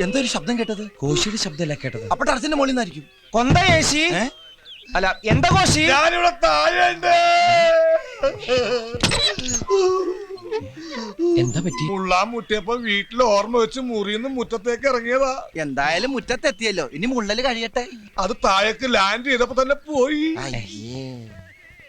എന്തൊരു ശബ്ദം കേട്ടത്? കോശിയുടെ ശബ്ദമല്ല കേട്ടത്. അപ്പൊ ടെറസിന്റെ മുകളിൽ നിന്നായിരിക്കും. കൊന്ത കോശി അല്ല, എന്താ കോശി? ഞാനിവിടെ താഴെയുണ്ട്. എന്താ പറ്റി? മുള്ളാൻ മുട്ടിയപ്പോ വീട്ടിൽ ഓർമ്മ വെച്ച് മുറിന്ന് മുറ്റത്തേക്ക് ഇറങ്ങിയതാ. എന്തായാലും മുറ്റത്തെത്തിയല്ലോ, ഇനി മുള്ളല് കഴിയട്ടെ. അത് താഴേക്ക് ലാൻഡ് ചെയ്തപ്പോ തന്നെ പോയി.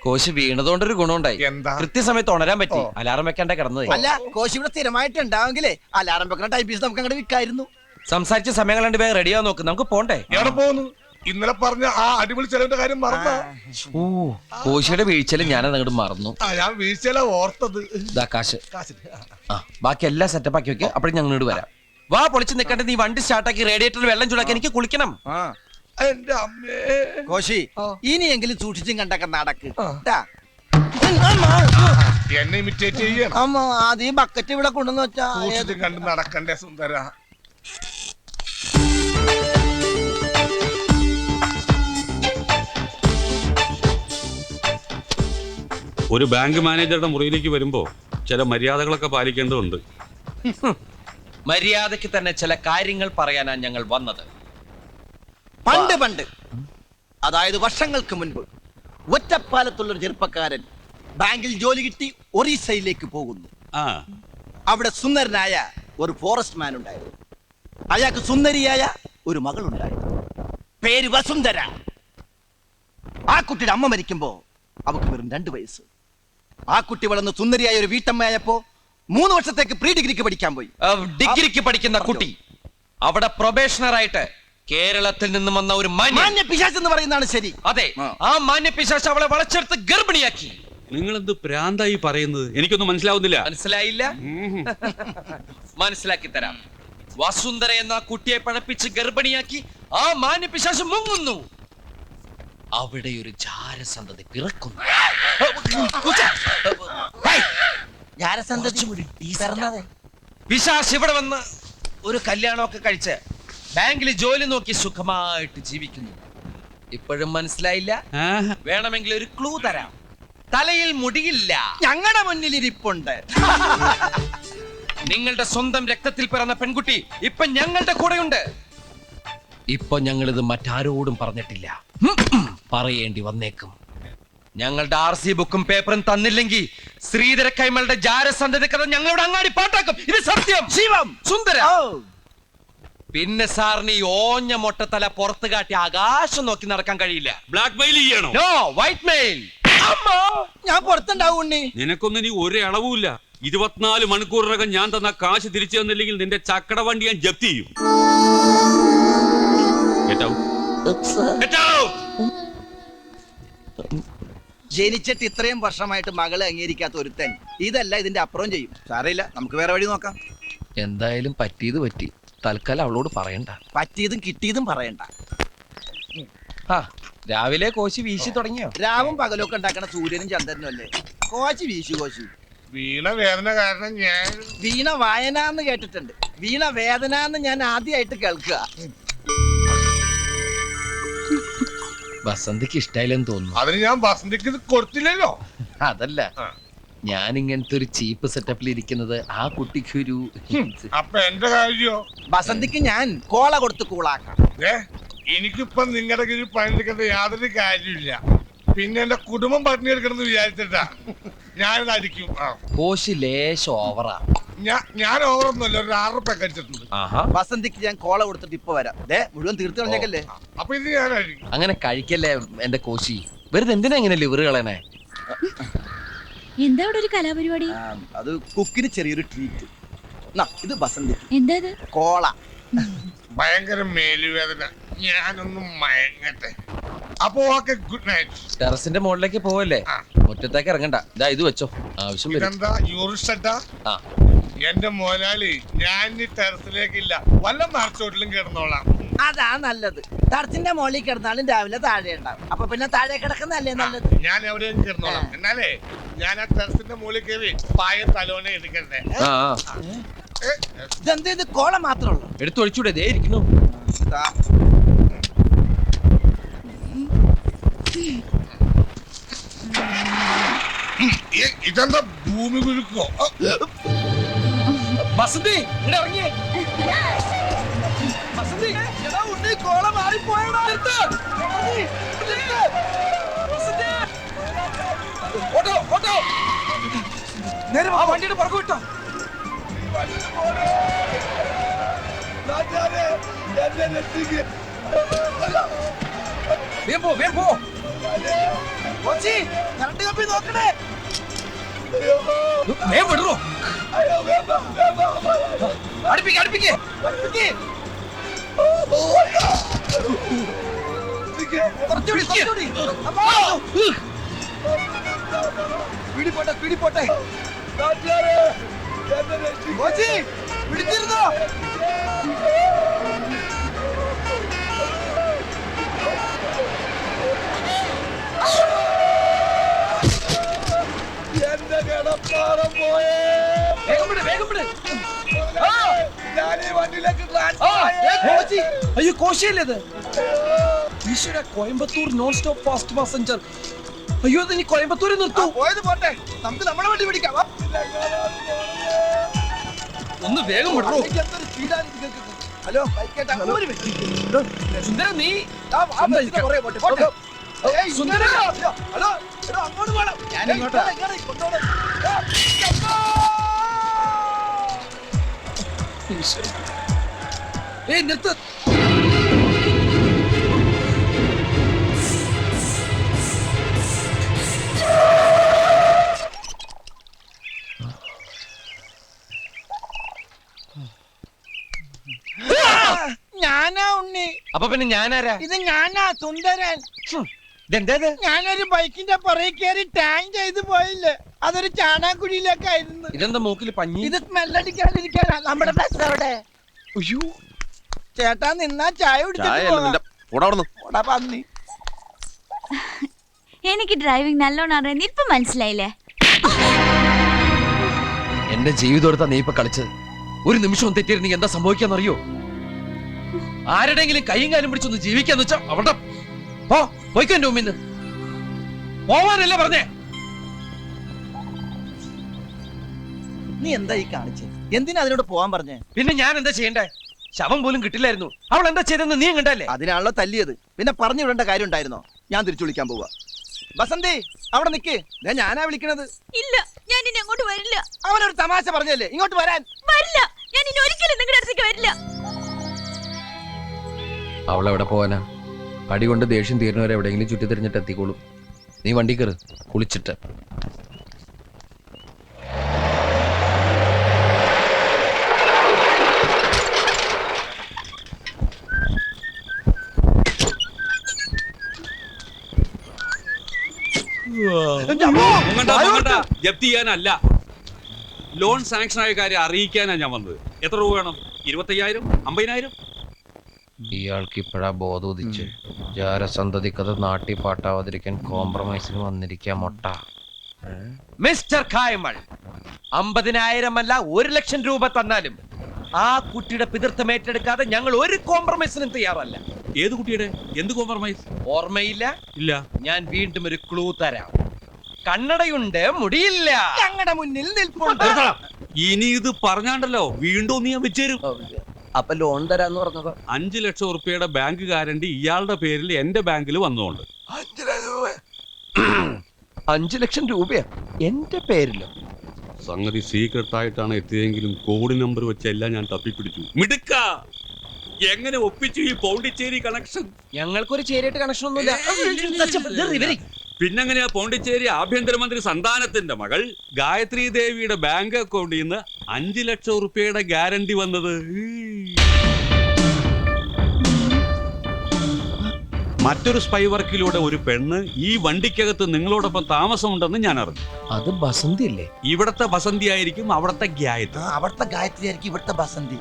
കോശി വീണതുകൊണ്ടൊരു ഗുണമുണ്ടായി. എന്താ? കൃത്യസമയത്ത് ഉണരാൻ പറ്റി. അലാറം വെക്കാണ്ട കിടന്നത്. അല്ല, കോശി ഇവിടെ സ്ഥിരമായിട്ട് ഉണ്ടാവെങ്കിലേ അലാറം വെക്കുന്ന ടൈപ്പീസ് നമുക്ക് അങ്ങോട്ട് വിൽക്കായിരുന്നു. സംസാരിച്ച സമയം കണ്ട് വേഗം റെഡിയാ നോക്ക്, നമുക്ക് പോണ്ടേ? എവിടെ പോകുന്നു? ഇന്നലെ പറഞ്ഞ ആ അടിപൊളി ചെലവിന്റെ കാര്യം മറന്നാ? ഓ, കോശിയുടെ വീഴ്ചയിൽ ഞാനത് അങ്ങോട്ട് മറന്നു. ഞാൻ വീഴ്ചയില ഓർത്തത്. ഇതാ കാശ്. ബാക്കി എല്ലാം സെറ്റപ്പ് ആക്കി വെക്കുക. അപ്പോഴും ഞങ്ങളോട് വരാം. വാ, പൊളിച്ച് നിൽക്കട്ടെ. നീ വണ്ടി സ്റ്റാർട്ടാക്കി റേഡിയേറ്ററിൽ വെള്ളം ചൂടാക്കി എനിക്ക് കുളിക്കണം. എന്റെ അമ്മേ. കോശി, ഇനിയെങ്കിലും സൂക്ഷിച്ചും കണ്ടൊക്കെ നടക്ക്. എന്നെ ഇമിറ്റേറ്റ് ചെയ്യണം. അമ്മ ആദ്യം ബക്കറ്റ് ഇവിടെ കൊണ്ടുവന്ന് വെച്ചാ സൂക്ഷിച്ചും കണ്ട് നടക്കണ്ടേ സുന്ദര. ഒരു ബാങ്ക് മാനേജറുടെ മുറിയിലേക്ക് വരുമ്പോ ചില മര്യാദകളൊക്കെ പാലിക്കേണ്ടതുണ്ട്. മര്യാദയ്ക്ക് തന്നെ ചില കാര്യങ്ങൾ പറയാനാണ് ഞങ്ങൾ വന്നത്. പണ്ട് അതായത് വർഷങ്ങൾക്ക് മുൻപ് ഒറ്റപ്പാലത്തുള്ളൊരു ചെറുപ്പക്കാരൻ ബാങ്കിൽ ജോലി കിട്ടി ഒറീസയിലേക്ക് പോകുന്നു. അവിടെ സുന്ദരനായ ഒരു ഫോറസ്റ്റ് മാൻ ഉണ്ടായിരുന്നു. അയാൾക്ക് സുന്ദരിയായ ഒരു മകളുണ്ടായിരുന്നു. പേര് വസുന്ധര. ആ കുട്ടിയുടെ അമ്മ മരിക്കുമ്പോ അവക്ക് വെറും 2 വയസ്സ്. ആ കുട്ടി വളർന്ന് സുന്ദരിയായ ഒരു വീട്ടമ്മയായപ്പോ 3 വർഷത്തേക്ക് പ്രീ ഡിഗ്രിക്ക് പഠിക്കാൻ പോയി. ഡിഗ്രിക്ക് പഠിക്കുന്ന കുട്ടി അവിടെ പ്രൊബേഷണർ ആയിട്ട് കേരളത്തിൽ നിന്നും വന്ന ഒരു മാന്യ പിശാച് എന്ന് പറയുന്നതാണ് ശരി. അതെ, ആ മാന്യ പിശാച് അവളെ വളച്ചെടുത്ത് ഗർഭിണിയാക്കി. നിങ്ങൾ എന്ത് പ്രാന്തായി പറയുന്നത്? എനിക്കൊന്നും മനസ്സിലാവുന്നില്ല. മനസ്സിലായില്ല? മനസ്സിലാക്കി തരാം. വസുന്ധര എന്ന കുട്ടിയെ പഴപ്പിച്ച് ഗർഭിണിയാക്കി ആ മാന്യ പിശാച് മുങ്ങുന്നു. അവിടെ ഒരു ജാരസന്തതി പിറക്കുന്നു. പിശാച് ഇവിടെ വന്ന് ഒരു കല്യാണമൊക്കെ കഴിച്ച് ബാങ്കിൽ ജോലി നോക്കി സുഖമായിട്ട് ജീവിക്കുന്നു. ഇപ്പോഴും മനസ്സിലായില്ല? വേണമെങ്കിൽ ഒരു ക്ലൂ തരാം. തലയിൽ മുടിയില്ല. ഞങ്ങളുടെ മുന്നിൽ ഇരിപ്പുണ്ട്. നിങ്ങളുടെ സ്വന്തം രക്തത്തിൽ പിറന്ന പെൺകുട്ടി ഇപ്പൊ ഞങ്ങളുടെ കൂടെയുണ്ട്. ഇപ്പൊ ഞങ്ങളിത് മറ്റാരോടും പറഞ്ഞിട്ടില്ല. പറയേണ്ടി വന്നേക്കും. ഞങ്ങളുടെ RC ബുക്കും പേപ്പറും തന്നില്ലെങ്കിൽ ശ്രീധര കൈമളുടെ ജാരസന്ധതി കഥ ഞങ്ങളുടെ അങ്ങാടി പാട്ടാക്കും. ഇത് സത്യം. ശിവം സുന്ദര. പിന്നെ സാറിന് ഈ ഓഞ്ഞ മൊട്ടത്തല പുറത്ത് കാട്ടി ആകാശം നോക്കി നടക്കാൻ കഴിയില്ല. ബ്ലാക്ക് മെയിൽ ചെയ്യണോ? No, white mail. ഞാൻ പുറത്തുണ്ടാവും ഉണ്ണി. നിനക്കൊന്നും ഇനി ഒരു അളവുമില്ല. 24 മണിക്കൂറിനകം ഞാൻ തന്ന കാശ് തിരിച്ചു തന്നില്ലെങ്കിൽ നിന്റെ ചക്കട വണ്ടി ഞാൻ ജപ്തി ചെയ്യും. ജനിച്ചിട്ട് ഇത്രയും വർഷമായിട്ട് മകളെ അംഗീകരിക്കാത്ത ഒരുത്തൻ ഇതല്ല ഇതിന്റെ അപ്പുറം ചെയ്യും. സാരമില്ല, നമുക്ക് വേറെ വഴി നോക്കാം. എന്തായാലും പറ്റിയത് പറ്റി. തൽക്കാലം അവളോട് പറയണ്ട. പറ്റിയതും കിട്ടിയതും പറയണ്ട. രാവിലെ കോശി വീശി തുടങ്ങിയോ? രാവും പകലൊക്കെ ഉണ്ടാക്കണ സൂര്യനും ചന്ദ്രനും അല്ലേ? കോശി വീശു. കോശി വീണ വേദന കാരണം ഞാൻ വീണ വായന എന്ന് കേട്ടിട്ടുണ്ട്. വീണ വേദന എന്ന് ഞാൻ ആദ്യമായിട്ട് കേൾക്കുക. വസന്തിക്ക് ഇഷ്ടായില്ലെന്ന് തോന്നുന്നു. അതിന് ഞാൻ വസന്തിക്ക് കൊടുത്തില്ലല്ലോ. അതല്ല, ഞാൻ ഇങ്ങനത്തെ ഒരു ചീപ്പ് സെറ്റപ്പിൽ ഇരിക്കുന്നത് ആ കുട്ടിക്ക് ഒരു അപ്പൊ എന്റെ കാര്യോ? വസന്തിക്ക് ഞാൻ കോള കൊടുത്ത് കൂളാക്കാം. എനിക്കിപ്പം നിങ്ങളുടെ കീഴിൽ പണിയെടുക്കേണ്ട യാതൊരു കാര്യമില്ല. പിന്നെ എന്റെ കുടുംബം പട്ടിണി എടുക്കണമെന്ന് വിചാരിച്ചിട്ടാ ഞാനിത് അടിക്കും. കോശി ലേശം ഓവറാ. ഞാൻ ഓവറൊന്നുമല്ല, ഒരു 6 റുപ്യ കഴിച്ചിട്ടുണ്ട്. വസന്തിക്ക് ഞാൻ കോള കൊടുത്തിട്ട് ഇപ്പൊ വരാം. മുഴുവൻ തീർത്ത് കളഞ്ഞേക്കല്ലേ. അപ്പൊ ഇത് ഞാൻ അടിക്കും. അങ്ങനെ കഴിക്കല്ലേ എന്റെ കോശി. വെറുതെ എന്തിനാ ഇങ്ങനെ ലിവർ കളയണേ? എന്താ ഇവിടെ ഒരു കലാപരിപാടി? അത് കുക്കിന് ചെറിയൊരു ട്രീറ്റ്. ഇത് വസന്തിക്ക്. എന്താ കോള. ഭയങ്കര മേലുവേദന. ഞാനൊന്നും മയങ്ങട്ടെ. അപ്പൊ ഓക്കെ, ഗുഡ് നൈറ്റ്. ടെറസിന്റെ മുകളിലേക്ക് പോവല്ലേ? മുറ്റത്തേക്ക് ഇറങ്ങണ്ട. ഇത് വെച്ചോ, ആവശ്യം വരും. ഇതെന്താ യൂറിസ്റ്റ? എന്റെ മോലാളി, ഞാൻ ഈ ടെറസിലേക്കില്ല, വല്ല മറച്ചോട്ടിലും കിടന്നോളാം. അതാ നല്ലത്. ടെറസിന്റെ മുകളിൽ കിടന്നാലും രാവിലെ താഴെ ഉണ്ടാവും. അപ്പൊ പിന്നെ താഴെ കിടക്കുന്നല്ലേ നല്ലത്. ഞാൻ എവിടെയും കിടന്നോളാം. എന്നാലേ ഞാൻ ആ ടെറസിന്റെ മുകളിൽ കയറി പായ തലോനെ എടുക്കണ്ടേ? ഇതെന്ത്, ഇത് കോള മാത്രമേ ഉള്ളൂ? എടുത്തൊഴിച്ചൂടെ? ദേ ഇരിക്കുന്നു. ഇതെന്താ ഭൂമി കുലുക്കോ? വസന്തി, ഇവിടെ ഇറങ്ങിയേ. വസന്തി, എടാ ഉണ്ണി കോള മാറിപ്പോയടാ. നിർത്ത്. നിർത്ത്. വസന്തി. ഓട്ടോ ഓട്ടോ നേരെ ആ വണ്ടിയുടെ പുറകു വിട്ടോ. വേഗം പോ, വേഗം പോ. കോച്ചി, കറണ്ട് കമ്പി നോക്കണേ. വേഗം വിടറോ. അടുപ്പിക്ക് അടുപ്പിക്ക് അടുപ്പിക്ക്. കുറച്ചുകൂടി കുറച്ചുകൂടി. പിടി പോട്ടെ പിടി പോട്ടെ. കോച്ചി പിടിച്ചിരുന്നോ? എന്റെ കിടപ്പാടം പോയേ. വേഗം വിട് വേഗം വിട്. അയ്യോ കോശിയല്ലേ ഇത്? ഈശ്വര, Coimbatore non stop fast passenger. അയ്യോ ഇത് ഇനി കോയമ്പത്തൂരിൽ നിർത്തൂ. പോയത് പോട്ടെ, നമുക്ക് നമ്മുടെ വണ്ടി പിടിക്കാം. ഒന്ന് വേഗം വിടറോ. ഹലോ സുന്ദര, നീ സുന്ദര. ഹലോ അങ്ങോട്ട് വേണം. ഏയ് നിർത്ത്. ഞാനാ ഉണ്ണി. അപ്പൊ പിന്നെ ഞാനാരാ? ഇത് ഞാനാ സുന്ദരൻ. ഇതെന്തേത്? ഞാനൊരു ബൈക്കിന്റെ പുറകെ കയറി ടാങ്ക് ചെയ്ത് പോയില്ലേ, അതൊരു ചാണാക്കുഴിയിലേക്കായിരുന്നു. ഇതെന്താ മൂക്കിൽ പഞ്ഞി? ഇത് സ്മെല്ലടിക്കാണ്ടിരിക്കാനാ. നമ്മുടെ ബസ് അവിടെ. അയ്യോ ചേട്ടാ നിന്നാ ചായ കുടിച്ചിട്ട് പന്നി. എനിക്ക് ഡ്രൈവിംഗ് നല്ലോണം അറിയാൻ ഇപ്പൊ മനസ്സിലായില്ലേ? എന്റെ ജീവിതം നീ ഇപ്പൊ കളിച്ചത്. ഒരു നിമിഷം തെറ്റിയിരുന്നെങ്കിൽ എന്താ സംഭവിക്കാന്നറിയോ? ആരുടെങ്കിലും കൈയും കാലും പിടിച്ചൊന്ന് ജീവിക്കാന്ന് വെച്ചാ അവിടെ പോയിക്കോ. എന്റെ മുമ്പിന്ന് പോവാനല്ലേ പറഞ്ഞേ? നീ എന്താ ഈ കാണിച്ചേ? എന്തിനാ അതിനോട് പോവാൻ പറഞ്ഞേ? പിന്നെ ഞാൻ എന്താ ചെയ്യണ്ടേ? ശവം പോലും കിട്ടില്ലായിരുന്നു. അവൾ എന്താ ചെയ്തെന്ന് നീ കണ്ടല്ലേ? അതിനാണല്ലോ തല്ലിയത്. പിന്നെ പറഞ്ഞു വിടേണ്ട കാര്യം ഉണ്ടായിരുന്നോ? ഞാൻ തിരിച്ചു വിളിക്കാൻ പോവാ. വസന്തി അവിടെ നിക്ക്. ഞാനാ വിളിക്കണത്. ഇല്ല, ഞാൻ ഇനി അങ്ങോട്ട് വരില്ല. അവനൊരു തമാശ പറഞ്ഞല്ലേ ഇങ്ങോട്ട് വരാൻ. വരില്ല, ഞാൻ ഇനി ഒരിക്കലും നിങ്ങളുടെ അടുത്തേക്ക് വരില്ല. അവളെവിടെ പോവാനാ? അടി കൊണ്ട് ദേഷ്യം തീരുന്നവരെ എവിടെയെങ്കിലും ചുറ്റി തിരിഞ്ഞിട്ട് എത്തിക്കോളും. നീ വണ്ടി കയറ്, കുളിച്ചിട്ട്. ജപ്തി ചെയ്യാനല്ല, ലോൺ സാങ്ഷൻ ആയ കാര്യം അറിയിക്കാനാ ഞാൻ വന്നത്. എത്ര രൂപ വേണം? 25,000, 50,000? ഇയാൾക്ക് ഇപ്പോഴാ ബോധോദിച്ച്. ജാരസന്തതിക്കത് നാട്ടി പാട്ടാവാതിരിക്കാൻ കോംപ്രമൈസിന് വന്നിരിക്കാം മൊട്ട. മിസ്റ്റർ കായമൾ, 50,000 അല്ല 1,00,000 രൂപ തന്നാലും ആ കുട്ടിയുടെ പിതൃത്വം ഏറ്റെടുക്കാതെ ഞങ്ങൾ ഒരു കോംപ്രമൈസിനും തയ്യാറല്ല. ഏത് കുട്ടിയുടെ? എന്ത് കോംപ്രമൈസ്? ഓർമ്മയില്ല? ഇല്ല. ഞാൻ വീണ്ടും ഒരു ക്ലൂ തരാം. കണ്ണടയുണ്ട്, മുടിയില്ല. ഞങ്ങളുടെ മുന്നിൽ നിൽപ്പുണ്ട്. ഇനി ഇത് പറഞ്ഞാണ്ടല്ലോ വീണ്ടും നീ വെച്ചേരും. അപ്പൊ ലോൺ തരാന്ന് പറഞ്ഞത് 5 ലക്ഷം ഉറുപ്പിയുടെ ബാങ്ക് ഗ്യാരണ്ടി ഇയാളുടെ പേരിൽ എന്റെ ബാങ്കിൽ വന്നോണ്ട്. 5 ലക്ഷം രൂപയാ എന്റെ പേരിലോ? സംഗതി സീക്രട്ട് ആയിട്ടാണ് എത്തിയതെങ്കിലും കോഡ് നമ്പർ വെച്ചെല്ലാം ഞാൻ തപ്പിപ്പിടിച്ചു. മിടുക്ക, എങ്ങനെ ഒപ്പിച്ചു ഈ പോണ്ടിച്ചേരി കണക്ഷൻ? ഞങ്ങൾക്കൊരു ചേരിയായിട്ട് കണക്ഷൻ ഒന്നുമില്ല. പിന്നെങ്ങനെയാ പോണ്ടിച്ചേരി ആഭ്യന്തരമന്ത്രി സന്താനത്തിന്റെ മകൾ ഗായത്രി ദേവിയുടെ ബാങ്ക് അക്കൗണ്ടിൽ നിന്ന് 5 ലക്ഷം ഉറുപ്പിയുടെ ഗ്യാരണ്ടി വന്നത്? മറ്റൊരു സ്പൈ വർക്കിലൂടെ ഒരു പെണ്ണ് ഈ വണ്ടിക്കകത്ത് നിങ്ങളോടൊപ്പം താമസമുണ്ടെന്ന് ഞാൻ അറിഞ്ഞു. അത് ബസന്തി അല്ലേ? ഇവിടത്തെ ബസന്തി ആയിരിക്കും അവിടത്തെ ഗായത്രി. അവിടുത്തെ ഗായത്രി ആയിരിക്കും ഇവിടുത്തെ ബസന്തി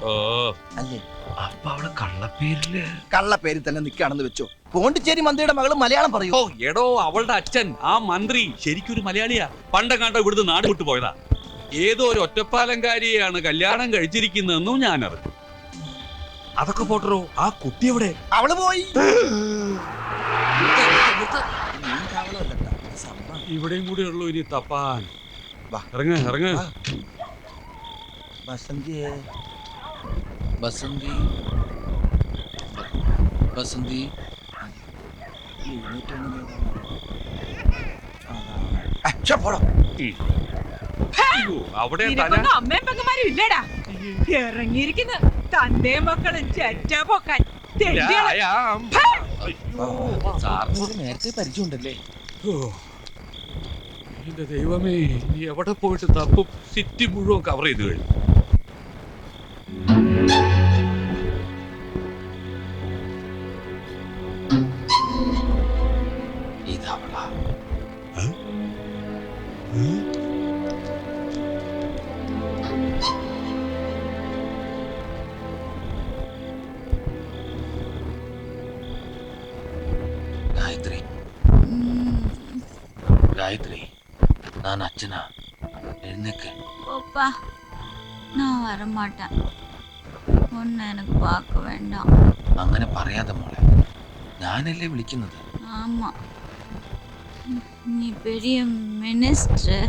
അല്ലേ? അപ്പൊ അവിടെ കള്ളപ്പേരില് കള്ളപ്പേരിൽ തന്നെ നിൽക്കുകയാണെന്ന് വെച്ചോ. പോണ്ടിച്ചേരി മന്ത്രിയുടെ മകള് മലയാളം പറയൂ. ഓ എടോ, അവളുടെ അച്ഛൻ ആ മന്ത്രി ശരിക്കൊരു മലയാളിയാ. പണ്ടെങ്ങാണ്ടോ ഇവിടുന്ന് നാട് വിട്ടു പോയതാ. ഏതോ ഒരു ഒറ്റപ്പാലംകാരിയെയാണ് കല്യാണം കഴിച്ചിരിക്കുന്നതെന്നും ഞാൻ അറിഞ്ഞു. അതൊക്കെ പോട്ടറോ, ആ കുട്ടി എവിടെ? അവള് പോയി. ഇവിടെയും കൂടെ ഉള്ളൂ ഇനി തപ്പാൻ. ഇറങ്ങ ഇറങ്ങ. ബസന്തി ബസന്തി വസന്തി അവിടെ നിനക്കൊന്നും അമ്മയും പെങ്ങന്മാരും ഇല്ലടാ. ഇറങ്ങിയിരിക്കുന്ന തന്റെ മക്കളും ചെറ്റ പൊക്കാൻ തെണ്ടികള്. സാറിന് നേരത്തെ പരിചയമുണ്ടല്ലേ? എന്റെ ദൈവമേ, നീ എവിടെ പോയിട്ട് തപ്പും? സിറ്റി മുഴുവൻ കവർ ചെയ്ത് കഴിഞ്ഞു. ഇതവളാ. ഗായത്രി, காயத்ரி, நான் அச்சனா, எழுந்துக்கு. போப்பா, நான் வரமாட்டேன். ஒன்னு எனக்கு பார்க்க வேண்டாம். അങ്ങനെ പറയാതെ മോളെ, ഞാനല്ലേ വിളിക്കുന്നത്. ஆமா, நீ பெரிய மினிஸ்டர்.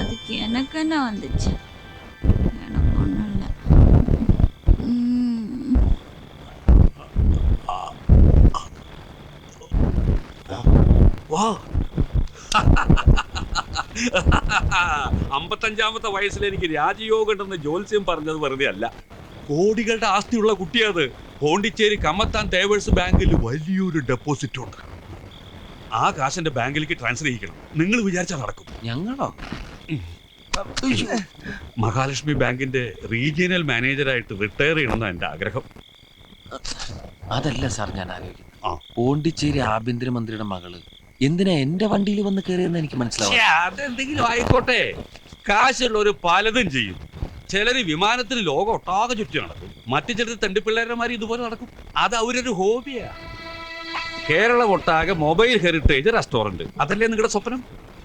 அதுக்கு எனக்கு என்ன வந்துச்சு? எனக்கு ஒன்றும் இல்லை. വാ 55-ാമത്തെ വയസ്സിൽ എനിക്ക് രാജയോഗം ഉണ്ടെന്ന് ജോത്സ്യം പറഞ്ഞത് വെറുതെ അല്ല. കോടികളുടെ ആസ്തിയുള്ള കുട്ടിയത്. പോണ്ടിച്ചേരി കമ്മത്താൻ തേവേഴ്സ് ബാങ്കിൽ വലിയൊരു ഡെപ്പോസിറ്റ് ഉണ്ട്. ആ കാശിന്റെ ബാങ്കിലേക്ക് ട്രാൻസ്ഫർ ചെയ്യിക്കണം. നിങ്ങൾ വിചാരിച്ചാൽ നടക്കും. ഞങ്ങളോ? മഹാലക്ഷ്മി ബാങ്കിന്റെ റീജിയണൽ മാനേജറായിട്ട് റിട്ടയർ ചെയ്യണമെന്നാണ് എന്റെ ആഗ്രഹം. അതല്ല സാർ ഞാൻ ആലോചിക്കുന്നത്. പോണ്ടിച്ചേരി ആഭ്യന്തരമന്ത്രിയുടെ മകള് എന്തിനാ എന്റെ വണ്ടിയിൽ വന്ന് കയറിയെന്ന് എനിക്ക് മനസ്സിലാവും. അതെന്തെങ്കിലും ആയിക്കോട്ടെ, കാശുള്ളവര് പലതും ചെയ്യും. ചിലര് വിമാനത്തിൽ ലോകം ഒട്ടാകെ ചുറ്റി നടക്കും. മറ്റു ചിലർ തണ്ടിപ്പിള്ളേരന്മാർ ഇതുപോലെ നടക്കും. അത് അവരൊരു ഹോബിയാ. കേരളം ഒട്ടാകെ മൊബൈൽ ഹെറിറ്റേജ് റെസ്റ്റോറന്റ്. അതല്ലേ നിങ്ങളുടെ സ്വപ്നം?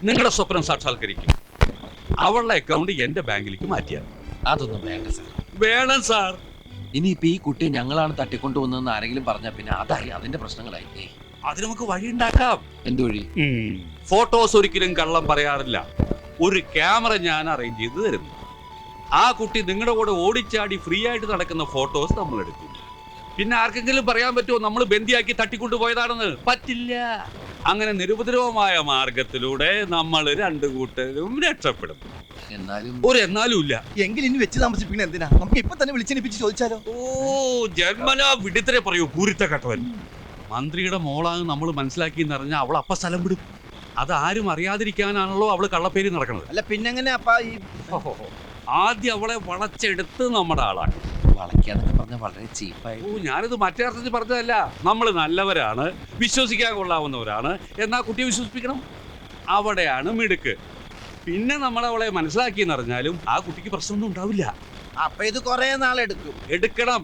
നിങ്ങളുടെ സ്വപ്നം സാക്ഷാത്കരിക്കും. അവളുടെ അക്കൗണ്ട് എന്റെ ബാങ്കിലേക്ക് മാറ്റിയാൽ. അതൊന്നും വേണ്ട സാർ. വേണം സാർ. ഇനിയിപ്പോ ഈ കുട്ടിയെ ഞങ്ങളാണ് തട്ടിക്കൊണ്ടുവന്നതെന്ന് ആരെങ്കിലും പറഞ്ഞാൽ പിന്നെ അതായി അതിന്റെ പ്രശ്നങ്ങളായി. അത് നമുക്ക് വഴി ഉണ്ടാക്കാം. എന്ത് വഴി? ഫോട്ടോസ് ഒരിക്കലും കള്ളം പറയാറില്ല. ഒരു ക്യാമറ ഞാൻ അറേഞ്ച് ചെയ്ത് തരുന്നു. ആ കുട്ടി നിങ്ങളുടെ കൂടെ ഓടിച്ചാടി ഫ്രീ ആയിട്ട് നടക്കുന്ന ഫോട്ടോസ് നമ്മൾ എടുക്കും. പിന്നെ ആർക്കെങ്കിലും പറയാൻ പറ്റുമോ നമ്മൾ ബന്ദിയാക്കി തട്ടിക്കൊണ്ടുപോയതാണെന്ന്? പറ്റില്ല. അങ്ങനെ നിരുപദ്രവമായ മാർഗത്തിലൂടെ നമ്മൾ രണ്ടു കൂട്ടരും രക്ഷപ്പെടും. എന്നാലും ഒരു എന്നാലും ഇല്ല. എങ്കിൽ ഇനി വെച്ച് താമസിപ്പിക്കണ എന്തിനാ? നമുക്ക് ഇപ്പൊ തന്നെ വിളിച്ചെണിപ്പിച്ച് ചോദിച്ചാലോ? ഓ, ജന്മനാ വിഡിത്തരെ പറയൂ പൂരിത്ത കട്ടവൻ. മന്ത്രിയുടെ മോളാണ് നമ്മൾ മനസ്സിലാക്കിയെന്നറിഞ്ഞാൽ അവൾ അപ്പ സ്ഥലം വിടും. അത് ആരും അറിയാതിരിക്കാനാണല്ലോ അവള് കള്ളപ്പേരി നടക്കുന്നത്. അല്ല പിന്നെങ്ങനെ അപ്പാ ഈ ആദ്യം അവളെ വളച്ചെടുത്ത് നമ്മുടെ ആളാണ്. വളയ്ക്കാന്നൊക്കെ പറഞ്ഞാൽ വളരെ ചീപ്പായി. ഓ, ഞാനിത് മറ്റേ അർത്ഥത്തിൽ പറഞ്ഞതല്ല. നമ്മൾ നല്ലവരാണ്, വിശ്വസിക്കാൻ കൊള്ളാവുന്നവരാണ്. എന്നാ കുട്ടിയെ വിശ്വസിപ്പിക്കണം. അവിടെയാണ് മിടുക്ക്. പിന്നെ നമ്മൾ അവളെ മനസ്സിലാക്കിയെന്നറിഞ്ഞാലും ആ കുട്ടിക്ക് പ്രശ്നമൊന്നും ഉണ്ടാവില്ല. അപ്പൊ ഇത് കൊറേ നാളെടുക്കും. എടുക്കണം.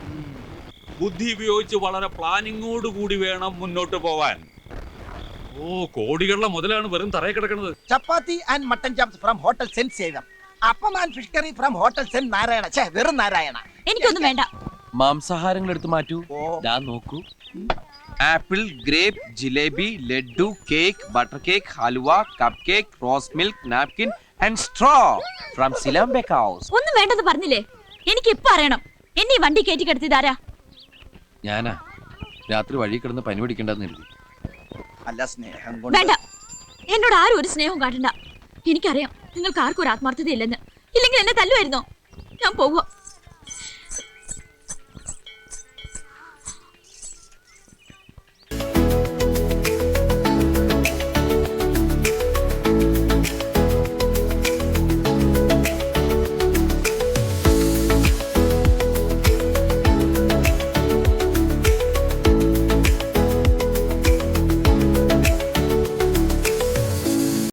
ബുദ്ധി ഉപയോഗിച്ച് വളരെ പ്ലാനിങ്ങോട് കൂടി വേണം മുന്നോട്ട് പോവാൻ. ഓ, കോടികളുടെ മുതലാണ് വെറും തറയെ കിടക്കുന്നത്. Chapati and mutton chops from hotel saint സേവ്യം. Appam and fish curry from hotel saint Narayana. വെറും നാരായണ. എനിക്കൊന്നും വേണ്ട. മാംസാഹാരങ്ങൾ എടുത്ത് മാറ്റൂ. ദാ നോക്കൂ. Apple, grape, jalebi, laddu, cake, butter cake, halwa, cup cake, rose milk, napkin and straw from സിലാം ബേക്ക് ഹൗസ്. ഒന്നും വേണ്ടെന്ന് പറഞ്ഞില്ലേ? എനിക്ക് ഇപ്പൊ അറിയണം. എന്നെ ഈ വണ്ടി കയറ്റി കിടത്തിയതാരാ? ഞാനാ. രാത്രി വഴി കിടന്ന് പനി പിടിക്കണ്ടെന്ന് കരുതി. അല്ല സ്നേഹം കൊണ്ട്. വേണ്ട, എന്നോട് ആരും ഒരു സ്നേഹവും കാട്ടണ്ട. എനിക്കറിയാം നിങ്ങൾക്ക് ആർക്കും ഒരു ആത്മാർത്ഥത ഇല്ലെന്ന്. ഇല്ലെങ്കിൽ എന്നെ തല്ലുമായിരുന്നോ? ഞാൻ പോവുക.